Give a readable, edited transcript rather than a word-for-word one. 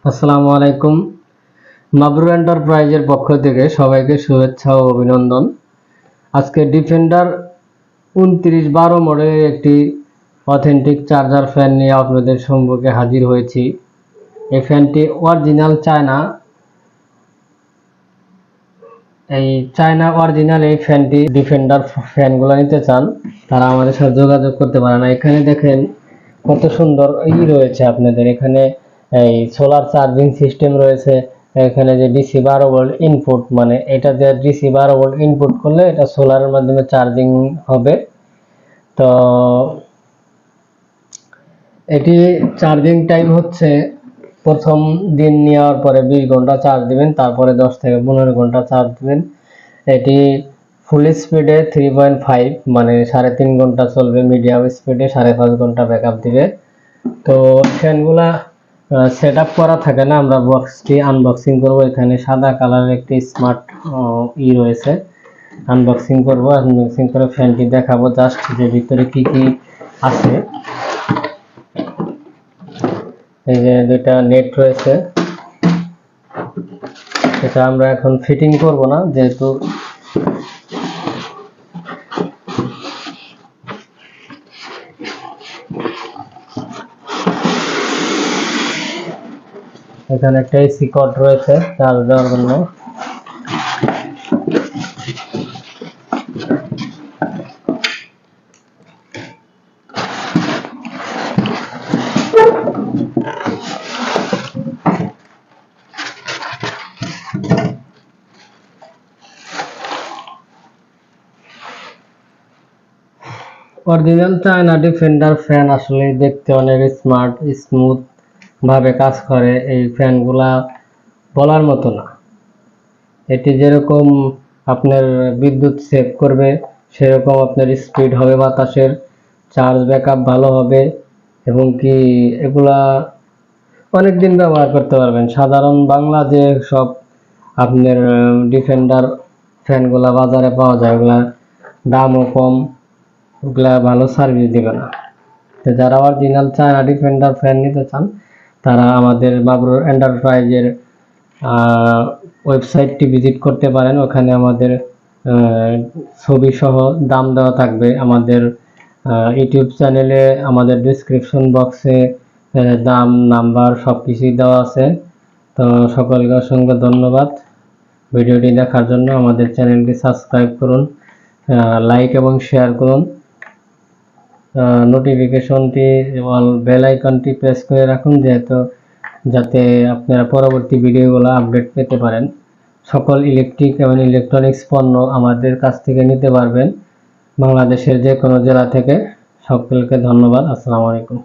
আসসালামু আলাইকুম। মাবরুর এন্টারপ্রাইজের পক্ষ থেকে সবাইকে শুভেচ্ছা ও অভিনন্দন। আজকে ডিফেন্ডার 2912 মডেলের একটি অথেন্টিক চার্জার ফ্যান নিয়ে আপনাদের সম্মুখে হাজির হয়েছি। এই ফ্যানটি অরিজিনাল চায়না অরিজিনাল এই ফ্যানটি ডিফেন্ডার ফ্যানগুলো নিতে চান তারা আমাদের সাথে যোগাযোগ করতে পারেন। এখানে দেখেন কত সুন্দর রয়েছে আপনাদের এখানে এই সোলার চার্জিং সিস্টেম রয়েছে। এখানে যে ডিসি 12 ভোল্ট ইনপুট, মানে এটা যে ডিসি 12 ভোল্ট ইনপুট করলে এটা সোলারের মাধ্যমে চার্জিং হবে। তো এটি চার্জিং টাইম হচ্ছে প্রথম দিন নেওয়ার পরে 20 ঘন্টা চার্জ দিবেন, তারপরে 10 থেকে 15 ঘন্টা চার্জ দিবেন। এটি ফুল স্পিডে 3.5 মানে 3.5 ঘন্টা চলবে, মিডিয়াম স্পিডে 5.5 ঘন্টা ব্যাকআপ দিবে। তো ফ্যানগুলা সেট আপ করা থাকে না, আমরা বক্সটি আনবক্সিং করব। এখানে সাদা কালারের একটি স্মার্ট রয়েছে, আনবক্সিং করব। আনবক্সিং করে ফ্যানটি দেখাবো জাস্ট যে ভিতরে কি কি আছে। এই যে দুইটা নেট রয়েছে, এটা আমরা এখন ফিটিং করব না, যেহেতু এখানে একটা এসি কর্ড রয়েছে চার্জ দেওয়ার জন্য। অরিজিনাল চায়না ডিফেন্ডার ফ্যান আসলে দেখতে অনেক স্মার্ট, স্মুথ ভাবে কাজ করে। এই ফ্যানগুলা বলার মতো না। এটি যেরকম আপনার বিদ্যুৎ সেভ করবে, সেরকম আপনার স্পিড হবে বাতাসের, চার্জ ব্যাকআপ ভালো হবে, এবং কি এগুলা অনেক দিন ব্যবহার করতে পারবেন। সাধারণ বাংলা যে সব আপনার ডিফেন্ডার ফ্যানগুলা বাজারে পাওয়া যায়, ওগুলা দামও কম, ওগুলা ভালো সার্ভিস দিবে না। তো যারা অরিজিনাল চায়না ডিফেন্ডার ফ্যান নিতে চান তারা আমাদের মাবরুর এন্টারপ্রাইজের ওয়েবসাইটটি ভিজিট করতে পারেন। ওখানে আমাদের ছবি সহ দাম দেওয়া থাকবে। আমাদের ইউটিউব চ্যানেলে আমাদের ডেসক্রিপশন বক্সে দাম, নাম্বার সব কিছুই দেওয়া আছে। তো সকলকে অসংখ্য ধন্যবাদ ভিডিওটি দেখার জন্য। আমাদের চ্যানেলটি সাবস্ক্রাইব করুন, লাইক এবং শেয়ার করুন, নোটিফিকেশনটি এবং বেল আইকনটি প্রেস করে রাখুন, যাতে আপনারা পরবর্তী ভিডিওগুলো আপডেট পেতে পারেন। সকল ইলেকট্রিক এবং ইলেকট্রনিক্স পণ্য আমাদের কাছ থেকে নিতে পারবেন বাংলাদেশের যে কোনো জেলা থেকে। সকলকে ধন্যবাদ। আসসালামু আলাইকুম।